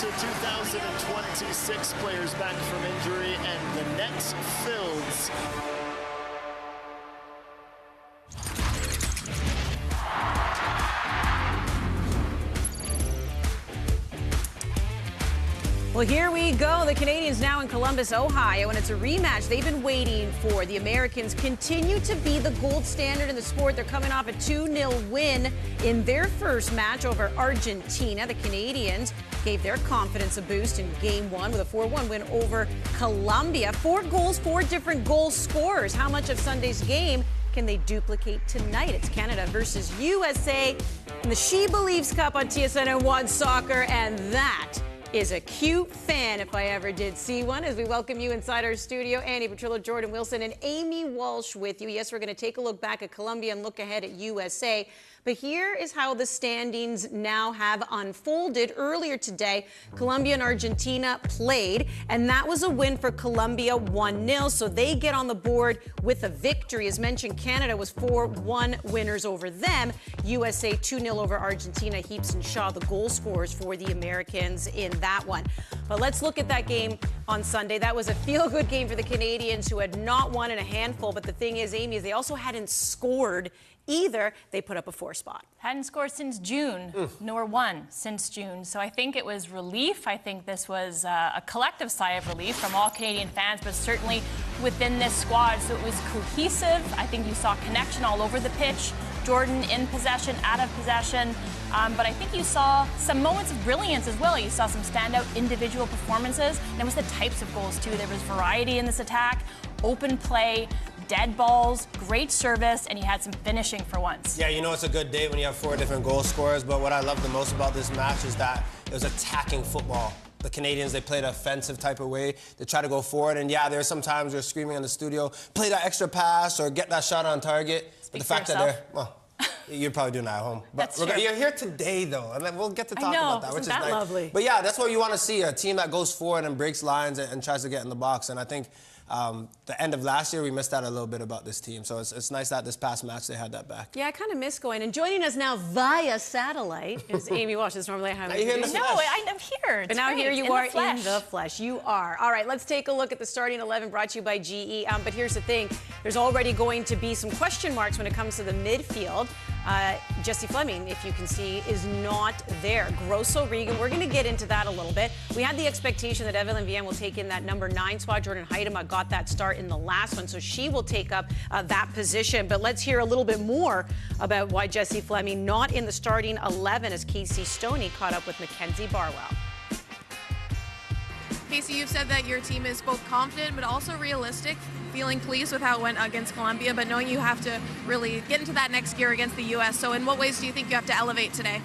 to 2026 players back from injury, and the net fills. Well, here we go. The Canadians now in Columbus, Ohio, and it's a rematch they've been waiting for. The Americans continue to be the gold standard in the sport. They're coming off a 2-0 win in their first match over Argentina. The Canadians gave their confidence a boost in Game 1 with a 4-1 win over Colombia. 4 goals, 4 different goal scorers. How much of Sunday's game can they duplicate tonight? It's Canada versus USA in the SHEBELIEVES Cup on TSN and OneSoccer, and that is a cute fan if I ever did see one. As we welcome you inside our studio, Annie Petrillo, Jordan Wilson, and Amy Walsh with you. Yes, we're going to take a look back at Colombia and look ahead at USA. But here is how the standings now have unfolded. Earlier today, Colombia and Argentina played, and that was a win for Colombia, 1-0. So they get on the board with a victory. As mentioned, Canada was 4-1 winners over them. USA 2-0 over Argentina. Heaps and Shaw, the goal scorers for the Americans in that one. But let's look at that game on Sunday. That was a feel-good game for the Canadians, who had not won in a handful. But the thing is, Amy, is they also hadn't scored either. They put up a 4 spot. Hadn't scored since June, nor won since June. So I think it was relief. I think this was a collective sigh of relief from all Canadian fans, but certainly within this squad. So it was cohesive. I think you saw connection all over the pitch. Jordan in possession, out of possession. But I think you saw some moments of brilliance as well. You saw some standout individual performances. And it was the types of goals, too. There was variety in this attack, open play, dead balls, great service, and he had some finishing for once. Yeah, you know it's a good day when you have 4 different goal scorers, but what I love the most about this match is that it was attacking football. The Canadians, they played an offensive type of way. They try to go forward, and yeah, there's sometimes you're screaming in the studio, play that extra pass or get that shot on target. But the fact that they're, well, you're probably doing that at home. But you're here today, though, and then we'll get to talk about that, which is nice. Lovely? But yeah, that's what you want to see, a team that goes forward and breaks lines and tries to get in the box. And I think the end of last year, we missed out a little bit about this team. So it's nice that this past match, they had that back. Yeah, I kind of miss going. And joining us now via satellite is Amy Walsh. That's normally how I'm here. No, I'm here. But now here you are in the flesh. You are. All right, let's take a look at the starting 11 brought to you by GE. But here's the thing. There's already going to be some question marks when it comes to the midfield. Jesse Fleming, if you can see, is not there. Grosso, Regan, we're going to get into that a little bit. We had the expectation that Evelyn Vienne will take in that number 9 spot. Jordan Huitema got that start in the last one, so she will take up that position. But let's hear a little bit more about why Jesse Fleming not in the starting 11 as Casey Stoney caught up with Mackenzie Barwell. Casey, you've said that your team is both confident but also realistic, feeling pleased with how it went against Colombia, but knowing you have to really get into that next gear against the U.S. So in what ways do you think you have to elevate today?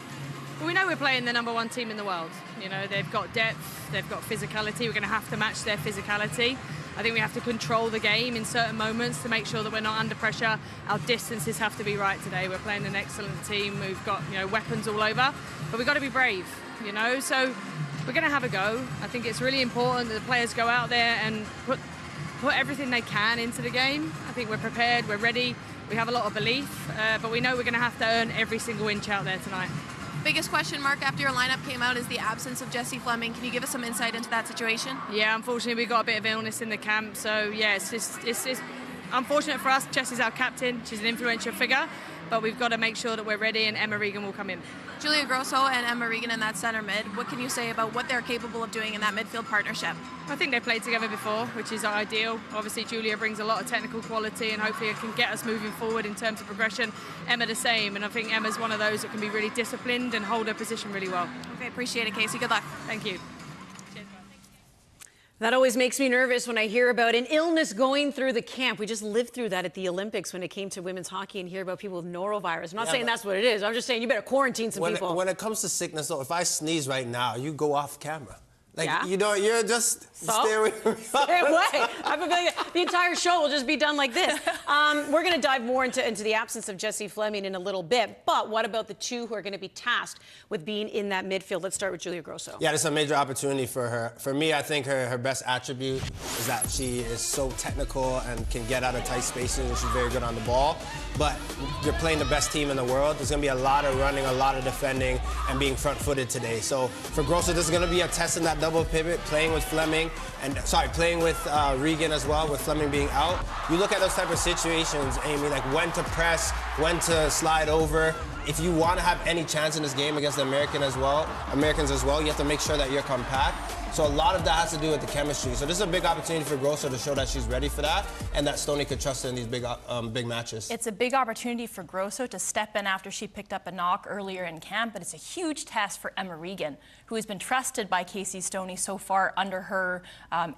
Well, we know we're playing the #1 team in the world. You know, they've got depth, they've got physicality. We're going to have to match their physicality. I think we have to control the game in certain moments to make sure that we're not under pressure. Our distances have to be right today. We're playing an excellent team. We've got, you know, weapons all over, but we've got to be brave, you know. So we're going to have a go. I think it's really important that the players go out there and put everything they can into the game. I think we're prepared, we're ready, we have a lot of belief, but we know we're going to have to earn every single inch out there tonight. Biggest question mark after your lineup came out is the absence of Jesse Fleming. Can you give us some insight into that situation? Yeah, unfortunately we got a bit of illness in the camp, so yeah, it's unfortunate for us. Jesse's our captain, she's an influential figure, but we've got to make sure that we're ready, and Emma Regan will come in. Julia Grosso and Emma Regan in that center mid, what can you say about what they're capable of doing in that midfield partnership? I think they played together before, which is ideal. Obviously Julia brings a lot of technical quality and hopefully it can get us moving forward in terms of progression. Emma the same, and I think Emma's one of those that can be really disciplined and hold her position really well. Okay, appreciate it, Casey. Good luck. Thank you. That always makes me nervous when I hear about an illness going through the camp. We just lived through that at the Olympics when it came to women's hockey and hear about people with norovirus. I'm not saying that's what it is. I'm just saying you better quarantine some people. When it comes to sickness, though, if I sneeze right now, you go off camera. Like, Yeah. you know, you're just stay away from me. Stay away. I have a feeling the entire show will just be done like this. We're going to dive more into the absence of Jessie Fleming in a little bit. But what about the two who are going to be tasked with being in that midfield? Let's start with Julia Grosso. Yeah, it's a major opportunity for her. For me, I think her best attribute is that she is so technical and can get out of tight spaces, and she's very good on the ball. But you're playing the best team in the world. There's going to be a lot of running, a lot of defending, and being front-footed today. So for Grosso, this is going to be a test in that double pivot, playing with Fleming, and playing with Regan as well, with Fleming being out. You look at those type of situations, Amy, like when to press, when to slide over. If you want to have any chance in this game against the Americans as well, you have to make sure that you're compact. So a lot of that has to do with the chemistry. So this is a big opportunity for Grosso to show that she's ready for that and that Stoney could trust her in these big matches. It's a big opportunity for Grosso to step in after she picked up a knock earlier in camp, but it's a huge test for Emma Regan, who has been trusted by Casey Stoney so far under her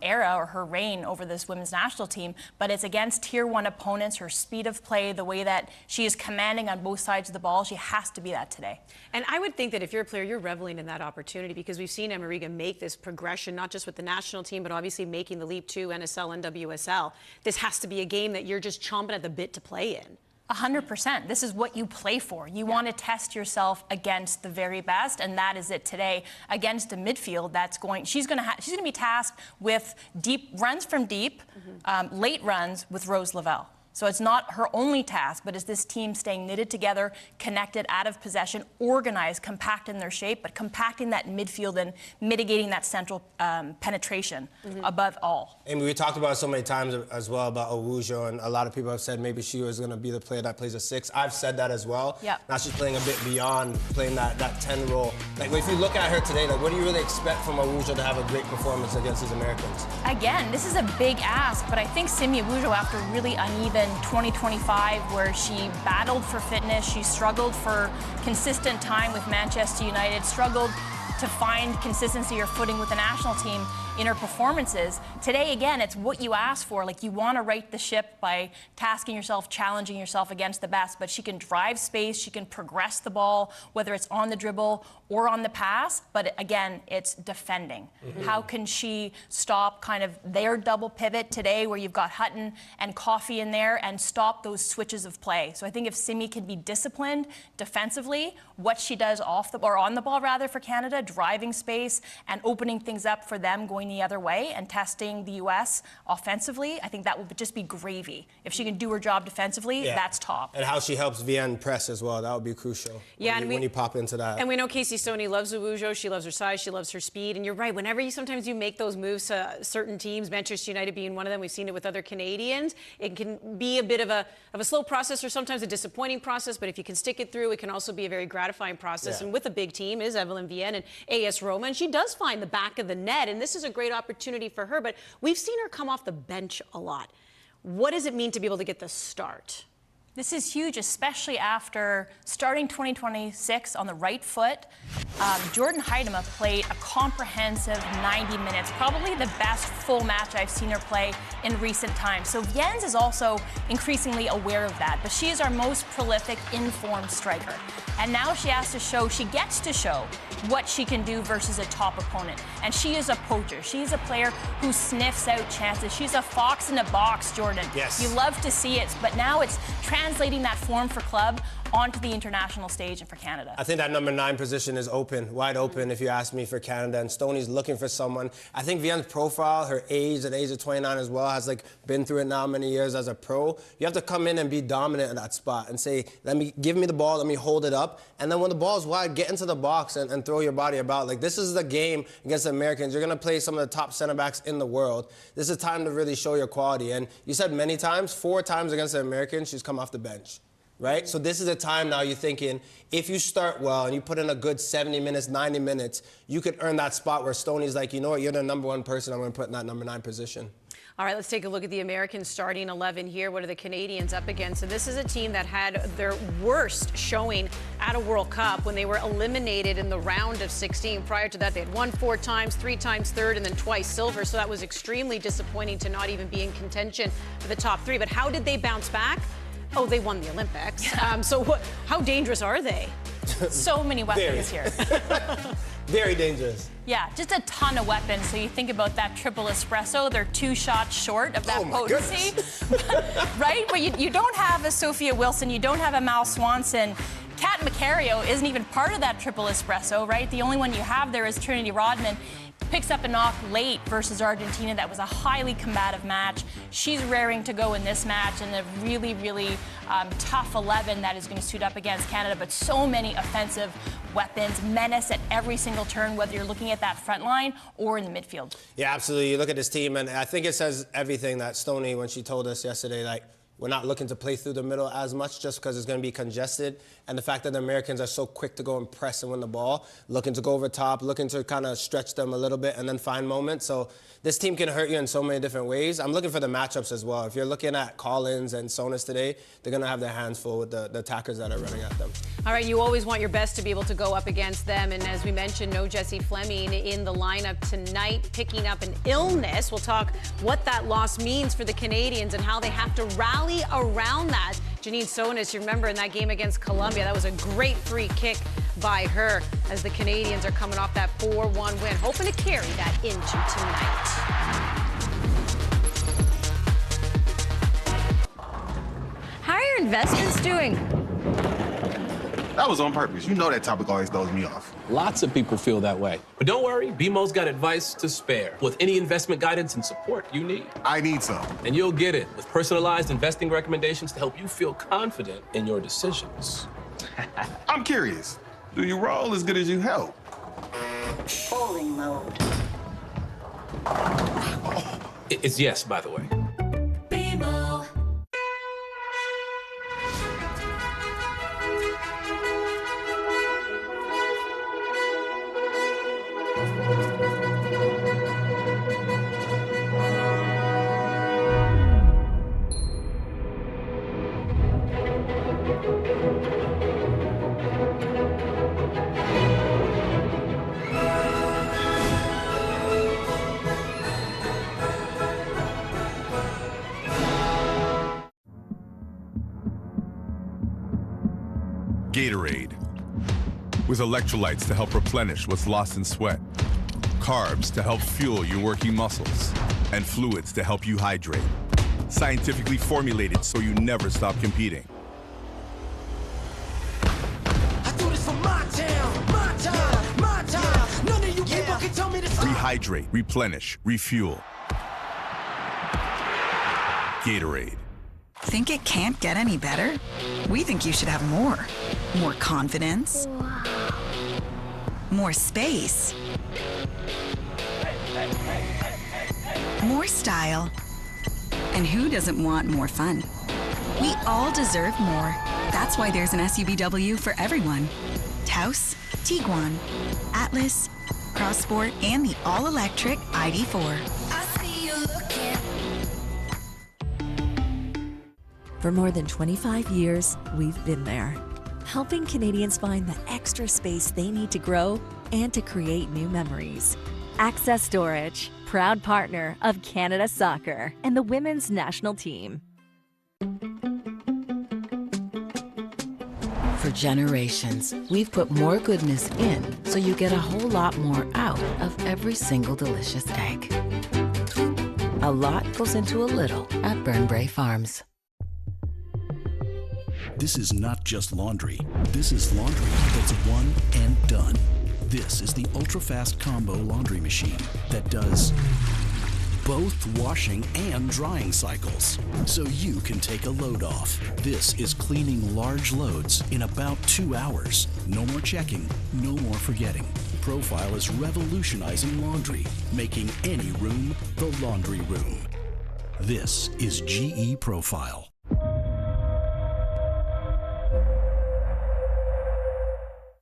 era or her reign over this women's national team. But it's against Tier 1 opponents, her speed of play, the way that she is commanding on both sides of the ball. She has to be that today. And I would think that if you're a player, you're reveling in that opportunity because we've seen Emma Regan make this progression, not just with the national team, but obviously making the leap to NSL and WSL. This has to be a game that you're just chomping at the bit to play in. 100%. This is what you play for. You want to test yourself against the very best, and that is it today against a midfield that's going. She's going to be tasked with deep runs from deep, late runs with Rose Lavelle. So it's not her only task, but it's this team staying knitted together, connected, out of possession, organized, compact in their shape, but compacting that midfield and mitigating that central penetration above all. And we talked about it so many times as well about Owujo, and a lot of people have said maybe she was going to be the player that plays a 6. I've said that as well. Yep. Now she's playing a bit beyond playing that 10 role. Like, if you look at her today, like, what do you really expect from Owujo to have a great performance against these Americans? Again, this is a big ask, but I think Simi Owujo, after really uneven 2025 where she battled for fitness, she struggled for consistent time with Manchester United, struggled to find consistency or footing with the national team in her performances. Today, again, it's what you ask for. Like, you want to right the ship by tasking yourself, challenging yourself against the best, but she can drive space, she can progress the ball, whether it's on the dribble or on the pass, but again, it's defending. How can she stop kind of their double pivot today where you've got Hutton and Coffey in there and stop those switches of play? So I think if Simi can be disciplined defensively, what she does off the, or on the ball rather, for Canada, driving space and opening things up for them going the other way and testing the U.S. offensively, I think that would just be gravy. If she can do her job defensively, that's top. And how she helps Vienne press as well, that would be crucial. Yeah, when you pop into that. And we know Casey Stoney loves Owujo. She loves her size. She loves her speed. And you're right. Whenever sometimes you make those moves to certain teams, Manchester United being one of them, we've seen it with other Canadians. It can be a bit of a slow process or sometimes a disappointing process. But if you can stick it through, it can also be a very gratifying process. And with a big team is Evelyn Vienne and AS Roma. And she does find the back of the net. And this is a great opportunity for her. But we've seen her come off the bench a lot. What does it mean to be able to get the start? This is huge, especially after starting 2026 on the right foot. Jordan Huitema played a comprehensive 90 minutes, probably the best full match I've seen her play in recent times. So Viens is also increasingly aware of that, but she is our most prolific, informed striker. And now she gets to show what she can do versus a top opponent. And she is a poacher. She's a player who sniffs out chances. She's a fox in a box, Jordan. Yes. You love to see it, but now it's translating that form for club onto the international stage and for Canada. I think that number 9 position is open, wide open, if you ask me, for Canada. And Stoney's looking for someone. I think Vienne's profile, her age, at the age of 29 as well, has been through it now many years as a pro. You have to come in and be dominant in that spot and say, give me the ball, let me hold it up. And then when the ball's wide, get into the box and throw your body about. Like, this is the game against the Americans. You're going to play some of the top center backs in the world. This is time to really show your quality. And you said many times, 4 times against the Americans, she's come off the bench. Right? So this is a time now you're thinking, if you start well and you put in a good 70 minutes, 90 minutes, you could earn that spot where Stoney's like, you know what, you're the number 1 person I'm going to put in that number 9 position. All right, let's take a look at the American starting 11 here. What are the Canadians up against? So this is a team that had their worst showing at a World Cup when they were eliminated in the round of 16. Prior to that, they had won 4 times, 3 times third, and then twice silver. So that was extremely disappointing to not even be in contention for the top 3. But how did they bounce back? Oh, they won the Olympics. So how dangerous are they? So many weapons here. Very dangerous. Yeah, just a ton of weapons. So you think about that triple espresso, they're 2 shots short of that potency. Right? But you don't have a Sophia Wilson, you don't have a Mal Swanson. Kat Macario isn't even part of that triple espresso, right? The only one you have there is Trinity Rodman. Picks up a knock late versus Argentina. That was a highly combative match. She's raring to go in this match in a really, really tough 11 that is going to suit up against Canada. But so many offensive weapons, menace at every single turn, whether you're looking at that front line or in the midfield. Yeah, absolutely. You look at this team, and I think it says everything that Stoney, when she told us yesterday, like, we're not looking to play through the middle as much just because it's going to be congested. And the fact that the Americans are so quick to go and press and win the ball, looking to go over top, looking to kind of stretch them a little bit and then find moments. So this team can hurt you in so many different ways. I'm looking for the matchups as well. If you're looking at Collins and Sonis today, they're going to have their hands full with the attackers that are running at them. All right, you always want your best to be able to go up against them. And as we mentioned, no Jessie Fleming in the lineup tonight, picking up an illness. We'll talk what that loss means for the Canadians and how they have to rally around that. Janine Sonis, you remember in that game against Colombia, that was a great free kick by her as the Canadians are coming off that 4-1 win, hoping to carry that into tonight. How are your investments doing? That was on purpose. You know that topic always throws me off. Lots of people feel that way. But don't worry, BMO's got advice to spare with any investment guidance and support you need. I need some. And you'll get it with personalized investing recommendations to help you feel confident in your decisions. I'm curious. Do you roll as good as you help? Bowling mode. It's yes, by the way. BMO. Gatorade, with electrolytes to help replenish what's lost in sweat, carbs to help fuel your working muscles, and fluids to help you hydrate. Scientifically formulated so you never stop competing. I do this for my town, my time, my time. None of you people can tell me to stop. Rehydrate, replenish, refuel. Gatorade. Think it can't get any better? We think you should have more. More confidence. More space. More style. And who doesn't want more fun? We all deserve more. That's why there's an SUVW for everyone. Taos, Tiguan, Atlas, Crossport, and the all-electric ID4. I see you looking. For more than 25 years, we've been there, helping Canadians find the extra space they need to grow and to create new memories. Access Storage, proud partner of Canada Soccer and the women's national team. For generations, we've put more goodness in so you get a whole lot more out of every single delicious egg. A lot goes into a little at Burnbrae Farms. This is not just laundry. This is laundry that's one and done. This is the ultra-fast combo laundry machine that does both washing and drying cycles, so you can take a load off. This is cleaning large loads in about 2 hours. No more checking, no more forgetting. Profile is revolutionizing laundry, making any room the laundry room. This is GE Profile.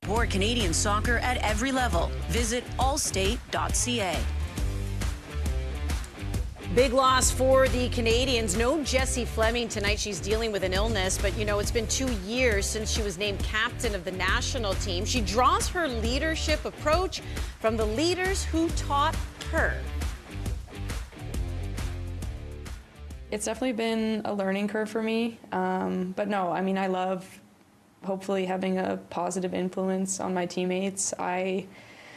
Support Canadian soccer at every level. Visit allstate.ca. Big loss for the Canadians. No Jessie Fleming tonight. She's dealing with an illness, but you know, it's been 2 years since she was named captain of the national team. She draws her leadership approach from the leaders who taught her. It's definitely been a learning curve for me, but no, I mean, I love hopefully having a positive influence on my teammates. I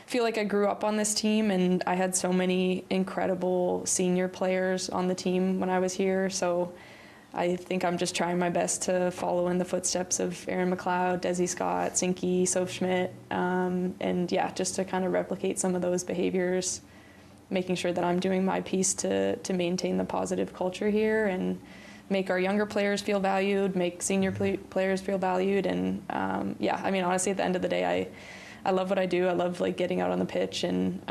feel like I grew up on this team, and I had so many incredible senior players on the team when I was here. So I think I'm just trying my best to follow in the footsteps of Erin McLeod, Desi Scott, Sinky, Soph Schmidt, and yeah, just to kind of replicate some of those behaviors, making sure that I'm doing my piece to maintain the positive culture here and make our younger players feel valued, make senior players feel valued, and yeah, I mean, honestly, at the end of the day, I love what I do. I love like getting out on the pitch and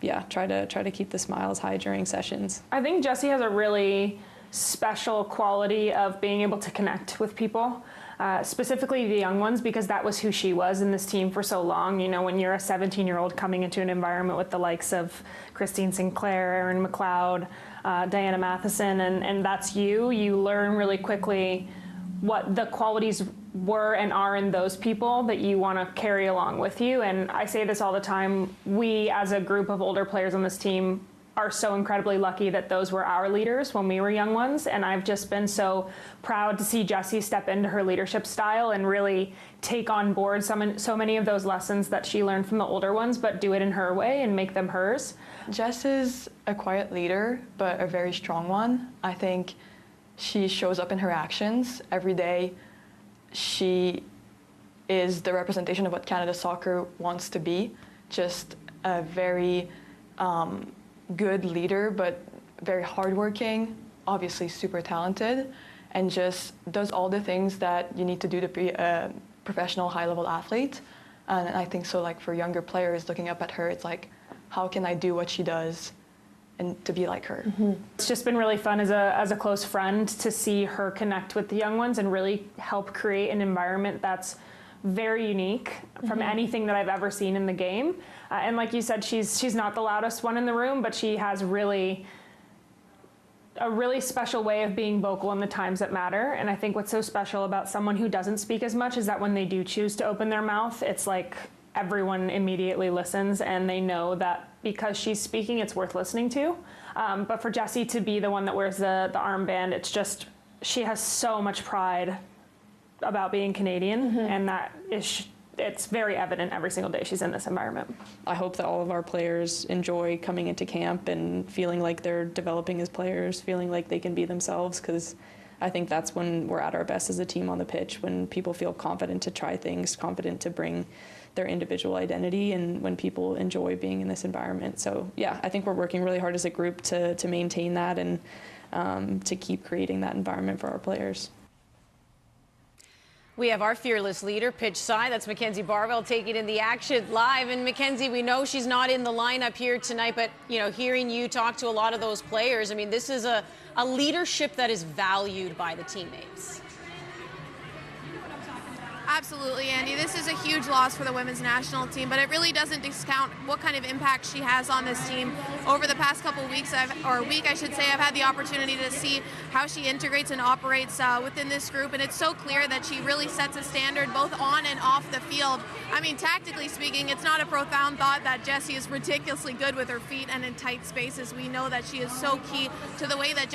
yeah, try to keep the smiles high during sessions. I think Jessie has a really special quality of being able to connect with people, specifically the young ones, because that was who she was in this team for so long. You know, when you're a 17-year-old coming into an environment with the likes of Christine Sinclair, Erin McLeod, Diana Matheson, and that's you learn really quickly what the qualities were and are in those people that you want to carry along with you. And I say this all the time, we as a group of older players on this team are so incredibly lucky that those were our leaders when we were young ones. And I've just been so proud to see Jessie step into her leadership style and really take on board so many of those lessons that she learned from the older ones, but do it in her way and make them hers. Jess is a quiet leader, but a very strong one. I think she shows up in her actions every day. She is the representation of what Canada soccer wants to be, just a very good leader, but very hardworking, obviously super talented, and just does all the things that you need to do to be a professional high-level athlete. And I think so, like for younger players looking up at her, it's like, how can I do what she does and to be like her? It's just been really fun as a close friend to see her connect with the young ones and really help create an environment that's very unique from anything that I've ever seen in the game. And like you said, she's not the loudest one in the room, but she has a really special way of being vocal in the times that matter. And I think what's so special about someone who doesn't speak as much is that when they do choose to open their mouth, it's like everyone immediately listens and they know that because she's speaking, it's worth listening to. But for Jessie to be the one that wears the armband, it's just, she has so much pride about being Canadian, and that is, it's very evident every single day she's in this environment. I hope that all of our players enjoy coming into camp and feeling like they're developing as players, feeling like they can be themselves, because I think that's when we're at our best as a team on the pitch, when people feel confident to try things, confident to bring their individual identity, and when people enjoy being in this environment. So yeah, I think we're working really hard as a group to maintain that and to keep creating that environment for our players. We have our fearless leader, pitch side. That's Mackenzie Barwell taking in the action live. And Mackenzie, we know she's not in the lineup here tonight, but you know, hearing you talk to a lot of those players, I mean, this is a leadership that is valued by the teammates. Absolutely, Andy. This is a huge loss for the women's national team, but it really doesn't discount what kind of impact she has on this team. Over the past couple of weeks, week I should say, I've had the opportunity to see how she integrates and operates within this group, and it's so clear that she really sets a standard both on and off the field. I mean, tactically speaking, it's not a profound thought that Jessie is ridiculously good with her feet and in tight spaces. We know that she is so key to the way that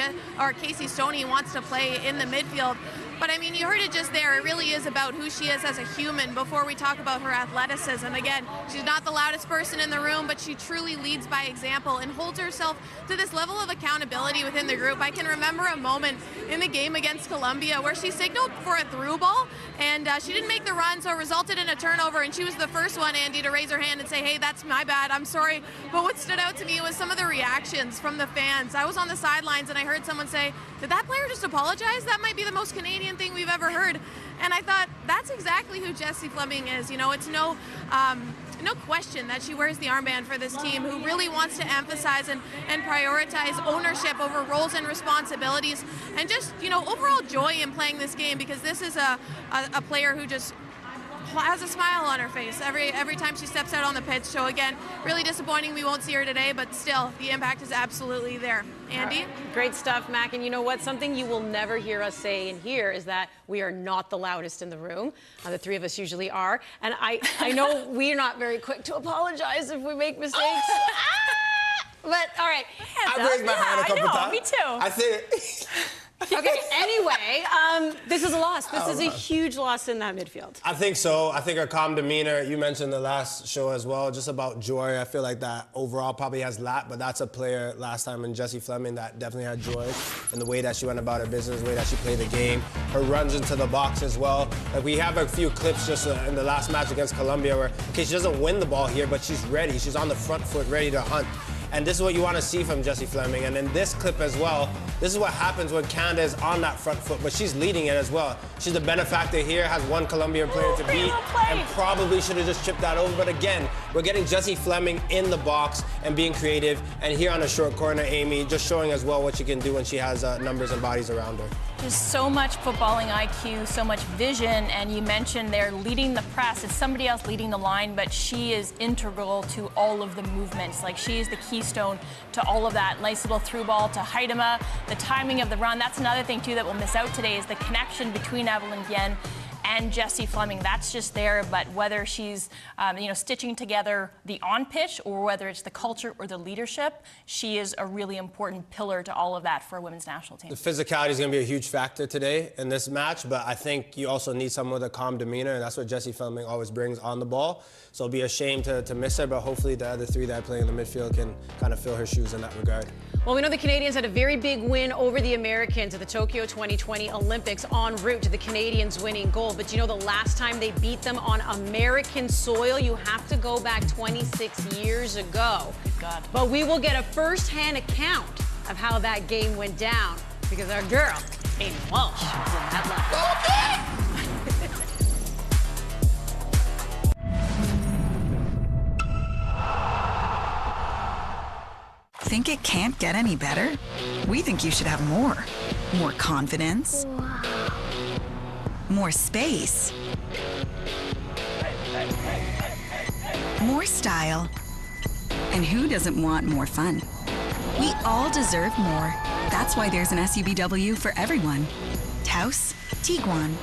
Casey Stoney wants to play in the midfield. But I mean, you heard it just there. It really is about who she is as a human before we talk about her athleticism. Again, she's not the loudest person in the room, but she truly leads by example and holds herself to this level of accountability within the group. I can remember a moment in the game against Colombia where she signaled for a through ball, and she didn't make the run, so it resulted in a turnover, and she was the first one, Andy, to raise her hand and say, hey, that's my bad, I'm sorry. But what stood out to me was some of the reactions from the fans. I was on the sidelines, and I heard someone say, did that player just apologize? That might be the most Canadian thing we've ever heard. And I thought, that's exactly who Jessie Fleming is. You know, it's no question that she wears the armband for this team, who really wants to emphasize and prioritize ownership over roles and responsibilities, and just, you know, overall joy in playing this game, because this is a player who just has a smile on her face every time she steps out on the pitch. So again, really disappointing we won't see her today, but still, the impact is absolutely there. Andy? Great stuff, Mac. And you know what? Something you will never hear us say in here is that we are not the loudest in the room. The three of us usually are. And I know we're not very quick to apologize if we make mistakes. But all right. I raised my hand a couple times. Me too. I said, Okay, anyway, this is a loss. This is a huge loss in that midfield. I think so. I think her calm demeanor, you mentioned the last show as well, just about joy. I feel like that overall probably has lacked, but that's a player last time in Jessie Fleming that definitely had joy in the way that she went about her business, the way that she played the game, her runs into the box as well. Like we have a few clips just in the last match against Colombia where, okay, she doesn't win the ball here, but she's ready. She's on the front foot, ready to hunt. And this is what you want to see from Jessie Fleming. And in this clip as well, this is what happens when Canada is on that front foot, but she's leading it as well. She's the benefactor here, has one Colombian player to beat, and probably should have just chipped that over. But again, we're getting Jessie Fleming in the box and being creative. And here on the short corner, Amy, just showing as well what she can do when she has numbers and bodies around her. Just so much footballing IQ, so much vision, and you mentioned they're leading the press. It's somebody else leading the line, but she is integral to all of the movements. Like, she is the keystone to all of that. Nice little through ball to Haidema, the timing of the run. That's another thing, too, that we'll miss out today is the connection between Evelyn Vienne and Jessie Fleming. That's just there, but whether she's stitching together the on-pitch or whether it's the culture or the leadership, she is a really important pillar to all of that for a women's national team. The physicality is going to be a huge factor today in this match, but I think you also need someone with a calm demeanor, and that's what Jessie Fleming always brings on the ball. So it'll be a shame to miss her, but hopefully the other three that are playing in the midfield can kind of fill her shoes in that regard. Well, we know the Canadians had a very big win over the Americans at the Tokyo 2020 Olympics en route to the Canadians winning gold. But you know, the last time they beat them on American soil, you have to go back 26 years ago. God. But we will get a first-hand account of how that game went down because our girl, Amy Walsh, was in that line. Think it can't get any better? We think you should have more. More confidence. More space. More style. And who doesn't want more fun? We all deserve more. That's why there's an SUVW for everyone. Taos, Tiguan,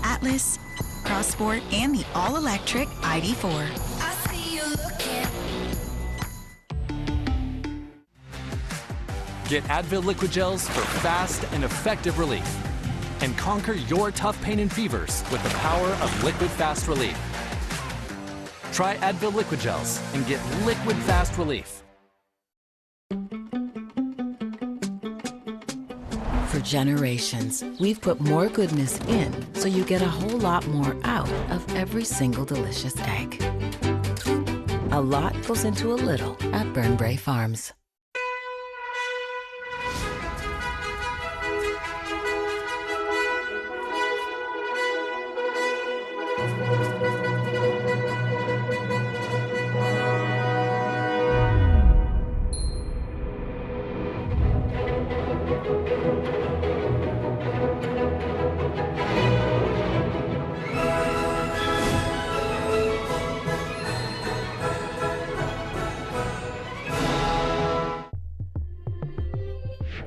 Atlas, Crossport, and the all-electric ID4. Get Advil Liquid Gels for fast and effective relief. And conquer your tough pain and fevers with the power of Liquid Fast Relief. Try Advil Liquid Gels and get liquid fast relief. For generations, we've put more goodness in so you get a whole lot more out of every single delicious egg. A lot goes into a little at Burnbrae Farms.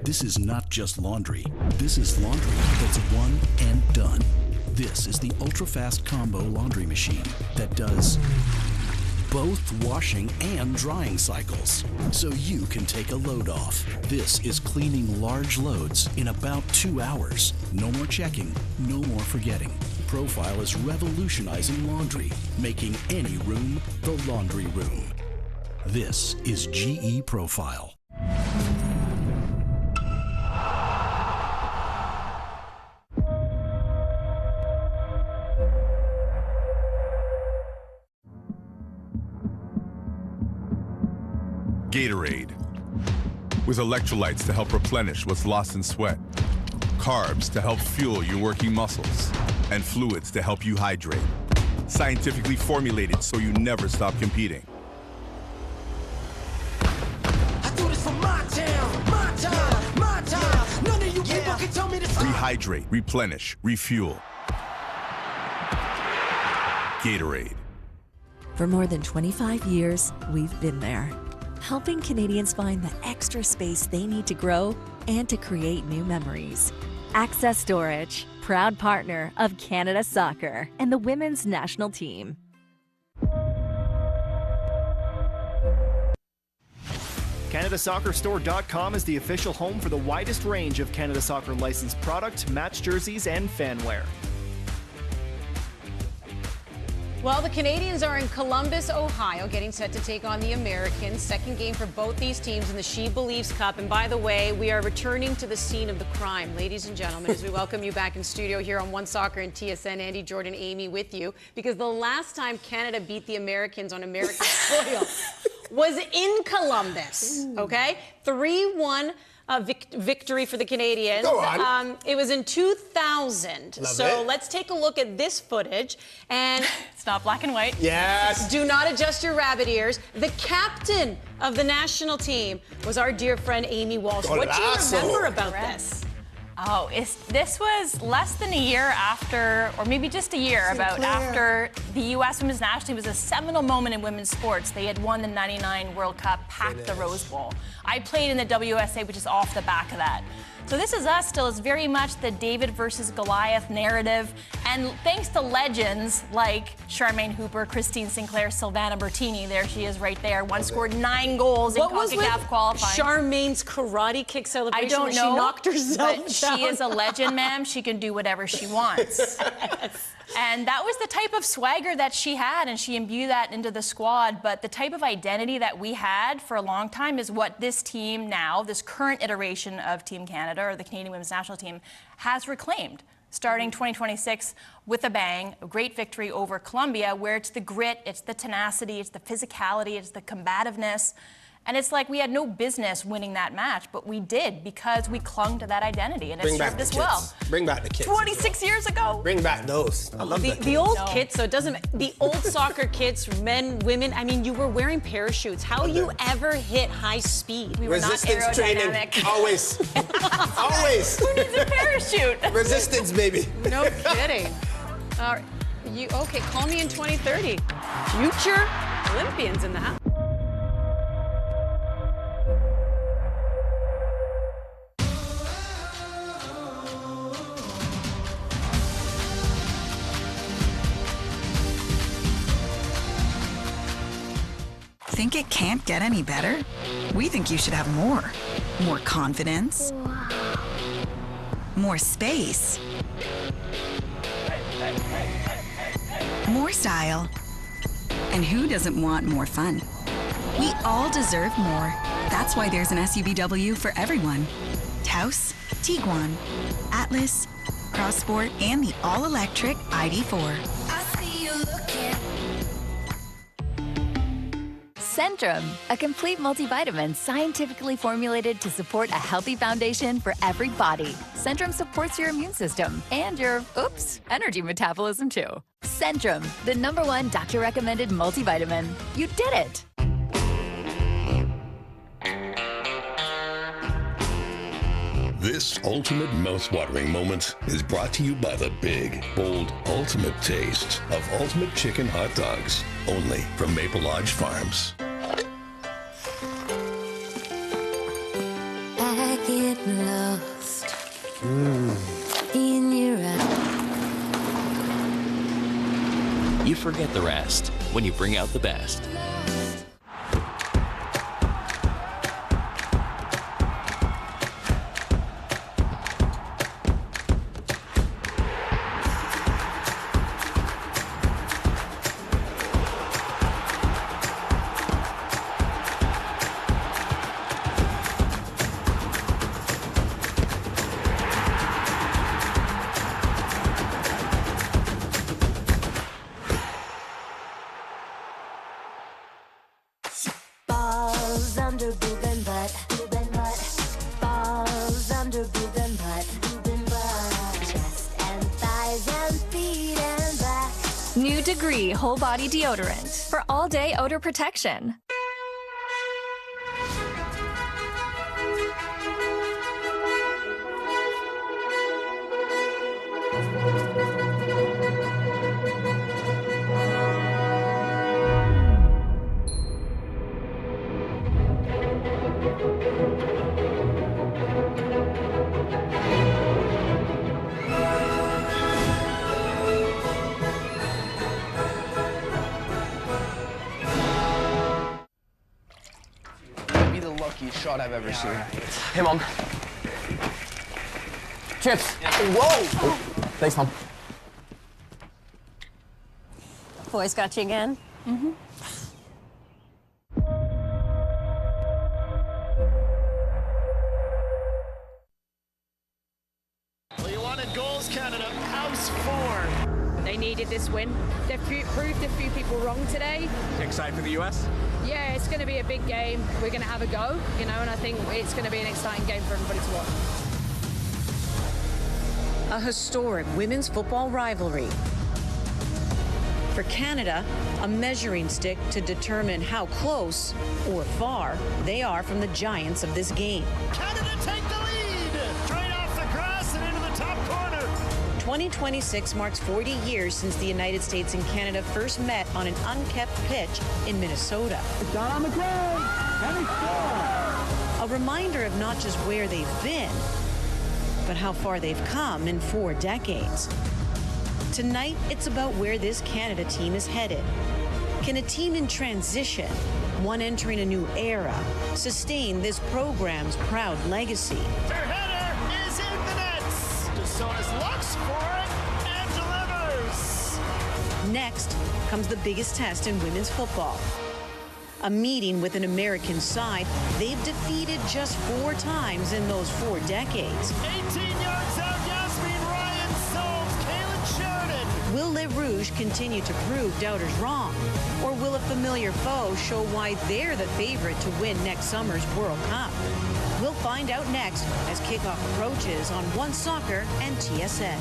This is not just laundry. This is laundry that's one and done. This is the ultra-fast combo laundry machine that does both washing and drying cycles, so you can take a load off. This is cleaning large loads in about 2 hours. No more checking, no more forgetting. Profile is revolutionizing laundry, making any room the laundry room. This is GE Profile. Gatorade, with electrolytes to help replenish what's lost in sweat, carbs to help fuel your working muscles, and fluids to help you hydrate. Scientifically formulated so you never stop competing. I do this for my town, my time, my time. None of you people can tell me to stop. Rehydrate, replenish, refuel. Gatorade. For more than 25 years, we've been there, helping Canadians find the extra space they need to grow and to create new memories. Access Storage, proud partner of Canada Soccer and the women's national team. CanadaSoccerStore.com is the official home for the widest range of Canada Soccer licensed product, match jerseys, and fanwear. Well, the Canadians are in Columbus, Ohio, getting set to take on the Americans. Second game for both these teams in the She Believes Cup. And by the way, we are returning to the scene of the crime, ladies and gentlemen, as we welcome you back in studio here on OneSoccer and TSN. Andy, Jordan, Amy with you. Because the last time Canada beat the Americans on American soil was in Columbus, okay? 3-1 victory for the Canadians. Go on. It was in 2000. Love so it. let's take a look at this footage. And it's not black and white. Yes. Do not adjust your rabbit ears. The captain of the national team was our dear friend Amy Walsh. What do you remember about this? Oh, this was less than a year after, or maybe just a year after the U.S. Women's National Team. It was a seminal moment in women's sports. They had won the '99 World Cup, packed the Rose Bowl. I played in the WSA, which is off the back of that. So this is us still. It's very much the David versus Goliath narrative. And thanks to legends like Charmaine Hooper, Christine Sinclair, Silvana Bertini, there she is right there. One scored 9 goals in CONCACAF qualifying. Charmaine's karate kick celebration? I don't know. She knocked herself but down. She is a legend, ma'am. She can do whatever she wants. And that was the type of swagger that she had, and she imbued that into the squad. But the type of identity that we had for a long time is what this team now, this current iteration of Team Canada, or the Canadian Women's National Team, has reclaimed. Starting 2026 with a bang, a great victory over Colombia, where it's the grit, it's the tenacity, it's the physicality, it's the combativeness. And it's like we had no business winning that match, but we did because we clung to that identity, and it served us well. Bring back the kids. 26 years ago. Bring back those. I love that. The old kits, so it doesn't. The old soccer kits, men, women. I mean, you were wearing parachutes. How you ever hit high speed? We were not aerodynamic. Always. Always. Who needs a parachute? Resistance, baby. No kidding. Okay? Call me in 2030. Future Olympians in the house. Think it can't get any better? We think you should have more. More confidence. More space. More style. And who doesn't want more fun? We all deserve more. That's why there's an SUVW for everyone. Taos, Tiguan, Atlas, Cross Sport, and the all-electric ID4. Centrum, a complete multivitamin scientifically formulated to support a healthy foundation for every body. Centrum supports your immune system and your, energy metabolism too. Centrum, the #1 doctor-recommended multivitamin. You did it! This ultimate mouth-watering moment is brought to you by the big, bold, ultimate taste of Ultimate Chicken Hot Dogs, only from Maple Lodge Farms. I get lost in your eyes. You forget the rest when you bring out the best. Balls under boob and butt, boob and butt. Balls under boob and butt, boob and butt. Chest and thighs and feet and back. New Degree Whole Body Deodorant for all-day odor protection. luckiest shot I've ever seen. Hey, Mom. Chips. Whoa! Oh, thanks, Mom. Boys got you again? Mm-hmm. Well, you wanted goals, Canada. House 4. They needed this win. They've proved a few people wrong today. Excited for the U.S.? Yeah, it's going to be a big game. We're going to have a go, you know, and I think it's going to be an exciting game for everybody to watch. A historic women's football rivalry. For Canada, a measuring stick to determine how close or far they are from the giants of this game. Canada take the lead! Straight off the grass and into the top corner. 2026 marks 40 years since the United States and Canada first met on an unkept pitch in Minnesota. It's down on the ground, and he scores! A reminder of not just where they've been, but how far they've come in 4 decades. Tonight, it's about where this Canada team is headed. Can a team in transition, one entering a new era, sustain this program's proud legacy? Their header is in the nets. DeSonis looks for it and delivers. Next comes the biggest test in women's football. A meeting with an American side they've defeated just 4 times in those 4 decades. 18 yards out, Yasmin Ryan solves Kaylin Sheridan. Will Les Rouges continue to prove doubters wrong? Or will a familiar foe show why they're the favorite to win next summer's World Cup? We'll find out next as kickoff approaches on OneSoccer and TSN.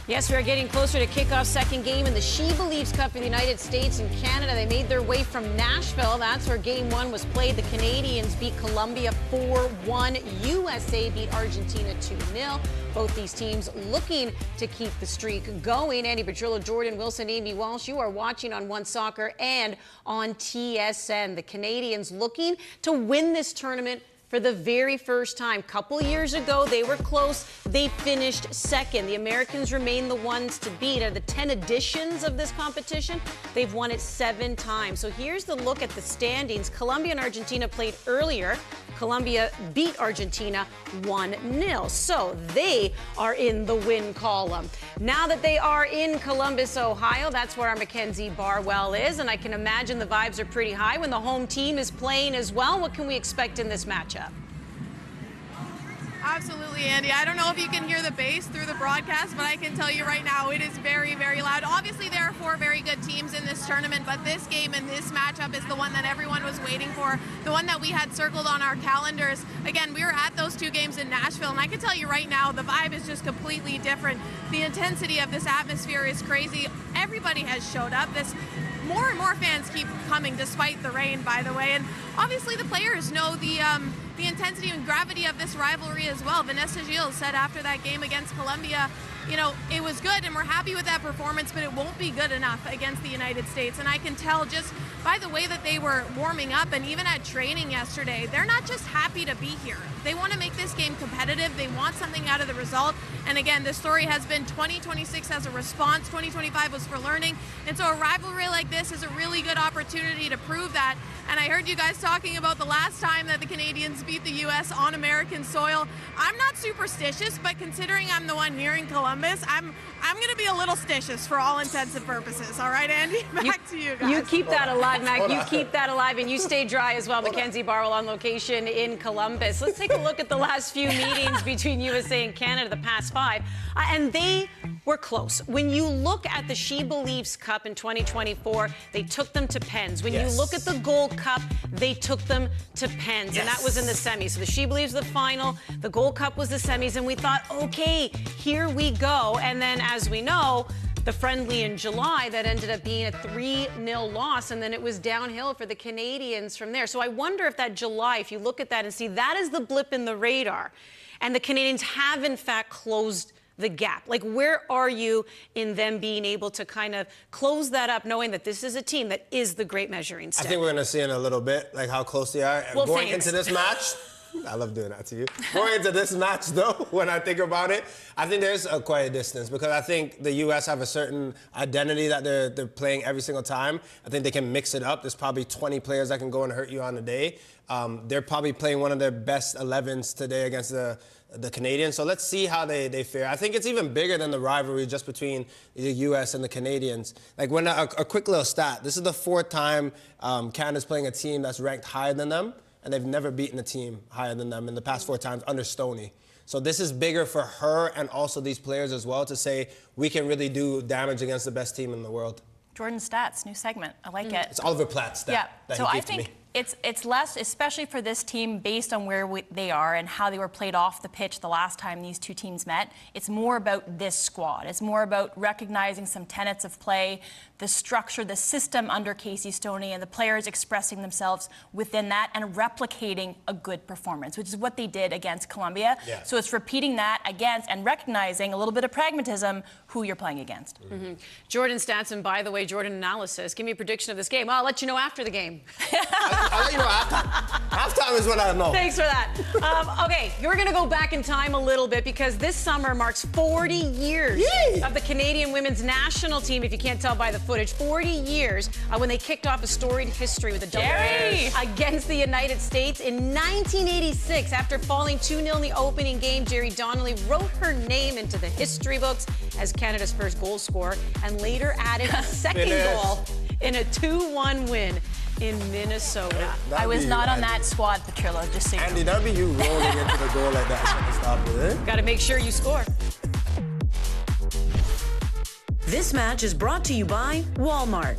Yes, we are getting closer to kickoff second game in the She Believes Cup for the United States and Canada. They made their way from Nashville. That's where game 1 was played. The Canadians beat Colombia 4-1. USA beat Argentina 2-0. Both these teams looking to keep the streak going. Andy Petrillo, Jordan Wilson, Amy Walsh, you are watching on OneSoccer and on TSN. The Canadians looking to win this tournament for the very first time. A couple years ago, they were close. They finished second. The Americans remain the ones to beat. Out of the 10 editions of this competition, they've won it 7 times. So here's the look at the standings. Colombia and Argentina played earlier. Colombia beat Argentina 1-0. So they are in the win column. Now that they are in Columbus, Ohio, that's where our Mackenzie Barwell is. And I can imagine the vibes are pretty high when the home team is playing as well. What can we expect in this matchup? Absolutely, Andy. I don't know if you can hear the bass through the broadcast, but I can tell you right now it is very, very loud. Obviously, there are 4 very good teams in this tournament, but this game and this matchup is the one that everyone was waiting for, the one that we had circled on our calendars. Again, we were at those 2 games in Nashville, and I can tell you right now the vibe is just completely different. The intensity of this atmosphere is crazy. Everybody has showed up. More and more fans keep coming despite the rain, by the way, and obviously the players know the intensity and gravity of this rivalry as well. Vanessa Gilles said after that game against Colombia, you know, it was good and we're happy with that performance, but it won't be good enough against the United States. And I can tell just by the way that they were warming up and even at training yesterday, they're not just happy to be here. They want to make this game competitive. They want something out of the result. And again, the story has been 2026 as a response, 2025 was for learning. And so a rivalry like this is a really good opportunity to prove that. And I heard you guys talking about the last time that the Canadians beat the U.S. on American soil. I'm not superstitious, but considering I'm the one here in Columbus, I'm going to be a little stitious for all intents and purposes. All right, Andy? Back to you guys. You keep that alive, Mac. You keep that alive, and you stay dry as well. Mackenzie Barwell on location in Columbus. Let's take a look at the last few meetings between USA and Canada, the past 5. And they were close. When you look at the She Believes Cup in 2024, they took them to pens. When you look at the Gold Cup, they took them to pens. And that was in the semis. So the She Believes the final, the Gold Cup was the semis, and we thought, okay, here we go. And then, as we know, the friendly in July that ended up being a 3-0 loss, and then it was downhill for the Canadians from there. So I wonder if that July, if you look at that and see that is the blip in the radar, and the Canadians have in fact closed the gap. Like, where are you in them being able to kind of close that up, knowing that this is a team that is the great measuring stick? I think we're going to see in a little bit, like, how close they are. Well, going into this match, I love doing that to you. Going into this match, though, when I think about it, I think there's quite a distance because I think the U.S. have a certain identity that they're playing every single time. I think they can mix it up. There's probably 20 players that can go and hurt you on a day. They're probably playing one of their best 11s today against the Canadians. So let's see how they fare. I think it's even bigger than the rivalry just between the U.S. and the Canadians. Like when a quick little stat, this is the 4th time Canada's playing a team that's ranked higher than them, and they've never beaten a team higher than them in the past 4 times under Stoney. So this is bigger for her and also these players as well to say we can really do damage against the best team in the world. Jordan Stats, new segment. I like it. It's Oliver Platt's stat that so he I gave to me. think it's less, especially for this team, based on where they are and how they were played off the pitch the last time these two teams met. It's more about this squad. It's more about recognizing some tenets of play, the structure, the system under Casey Stoney, and the players expressing themselves within that and replicating a good performance, which is what they did against Colombia. Yeah. So it's repeating that against and recognizing a little bit of pragmatism who you're playing against. Jordan Stats, and by the way, Jordan Analysis. Give me a prediction of this game. I'll let you know after the game. I'll let you know after. Halftime is when I know. Thanks for that. Okay, you're going to go back in time a little bit because this summer marks 40 years of the Canadian women's national team, if you can't tell by the footage. 40 years when they kicked off a storied history with a double against the United States in 1986. After falling 2-0 in the opening game, Jerry Donnelly wrote her name into the history books as Canada's first goal scorer and later added a second goal in a 2-1 win in Minnesota. I was not on that squad, Petrillo, just so you know. Andy, that'd be you rolling into the goal like that. Stop it. Got to make sure you score. This match is brought to you by Walmart.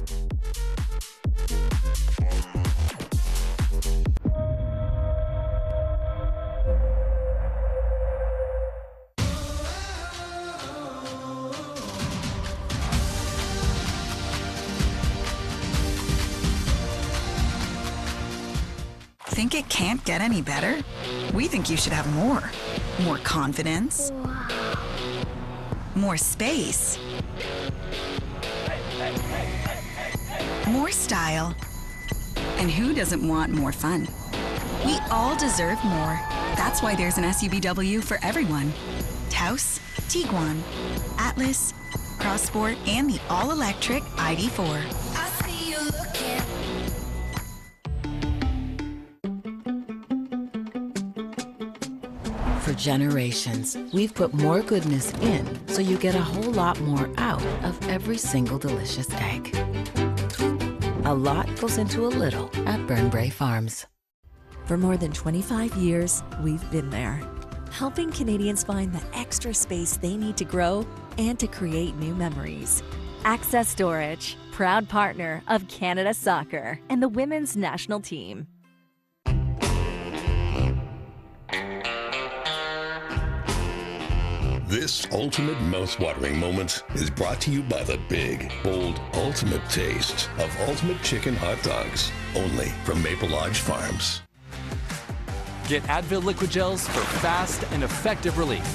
Think it can't get any better? We think you should have more. More confidence. More space. More style. And who doesn't want more fun? We all deserve more. That's why there's an SUVW for everyone. Taos, Tiguan, Atlas, Crossport, and the all-electric ID4. I see you looking. For generations, we've put more goodness in so you get a whole lot more out of every single delicious egg. A lot goes into a little at Burnbrae Farms. For more than 25 years, we've been there, helping Canadians find the extra space they need to grow and to create new memories. Access Storage, proud partner of Canada Soccer and the women's national team. This ultimate mouth-watering moment is brought to you by the big, bold, ultimate taste of Ultimate Chicken Hot Dogs, only from Maple Lodge Farms. Get Advil Liquid Gels for fast and effective relief.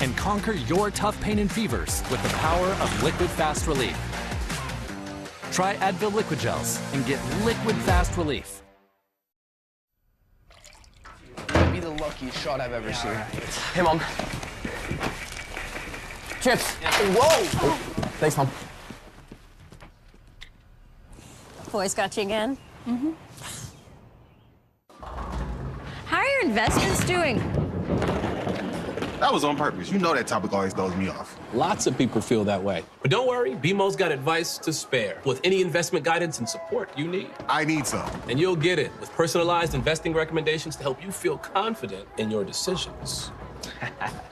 And conquer your tough pain and fevers with the power of Liquid Fast Relief. Try Advil Liquid Gels and get liquid fast relief. Might be the luckiest shot I've ever seen. Hey, Mom. Chips. Whoa! Thanks, Mom. Boys got you again? How are your investments doing? That was on purpose. You know that topic always throws me off. Lots of people feel that way. But don't worry, BMO's got advice to spare with any investment guidance and support you need. I need some. And you'll get it with personalized investing recommendations to help you feel confident in your decisions.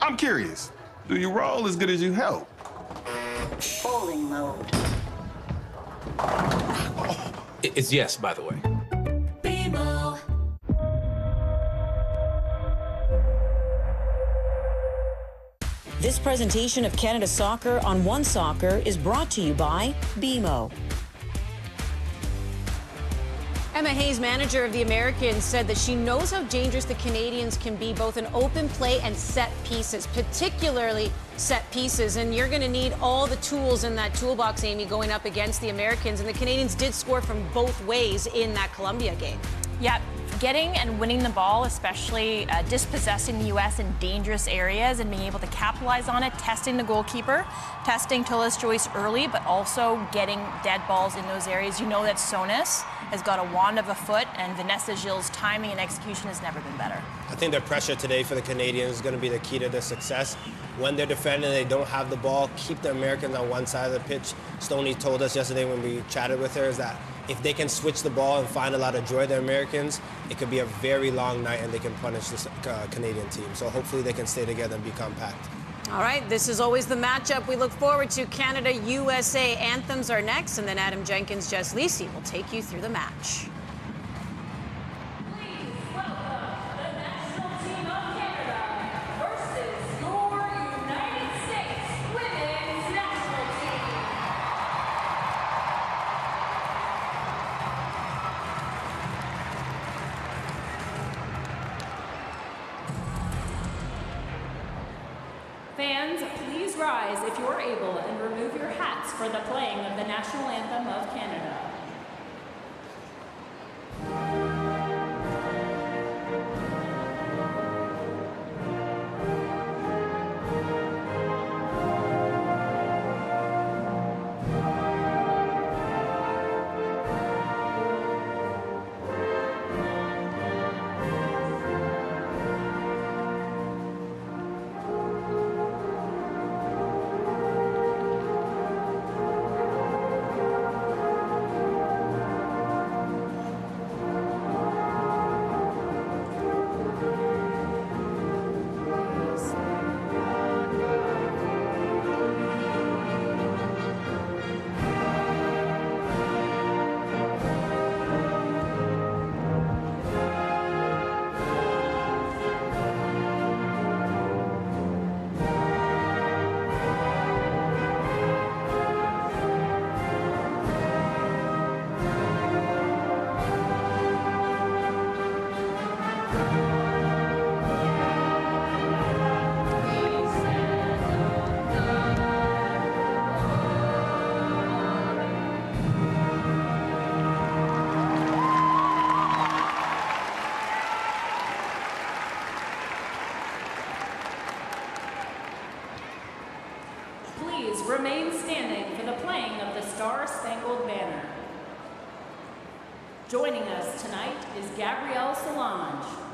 I'm curious. Do you roll as good as you help? Bowling mode. It's yes, by the way. BMO. This presentation of Canada Soccer on OneSoccer is brought to you by BMO. Emma Hayes, manager of the Americans, said that she knows how dangerous the Canadians can be, both in open play and set pieces, particularly set pieces. And you're going to need all the tools in that toolbox, Amy, going up against the Americans. And the Canadians did score from both ways in that Colombia game. Yeah, getting and winning the ball, especially dispossessing the U.S. in dangerous areas and being able to capitalize on it, testing the goalkeeper, testing Tullis Joyce early, but also getting dead balls in those areas. You know that Sonis has got a wand of a foot, and Vanessa Gilles' timing and execution has never been better. I think the pressure today for the Canadians is going to be the key to their success. When they're defending, they don't have the ball, keep the Americans on one side of the pitch. Stoney told us yesterday when we chatted with her is that if they can switch the ball and find a lot of joy, the Americans, it could be a very long night and they can punish this Canadian team. So hopefully they can stay together and be compact. All right, this is always the matchup we look forward to. Canada-USA anthems are next, and then Adam Jenkins, Jess Lisi will take you through the match. Fans, please rise if you are able and remove your hats for the playing of the national anthem of Canada. Please remain standing for the playing of the Star-Spangled Banner. Joining us tonight is Gabrielle Solange.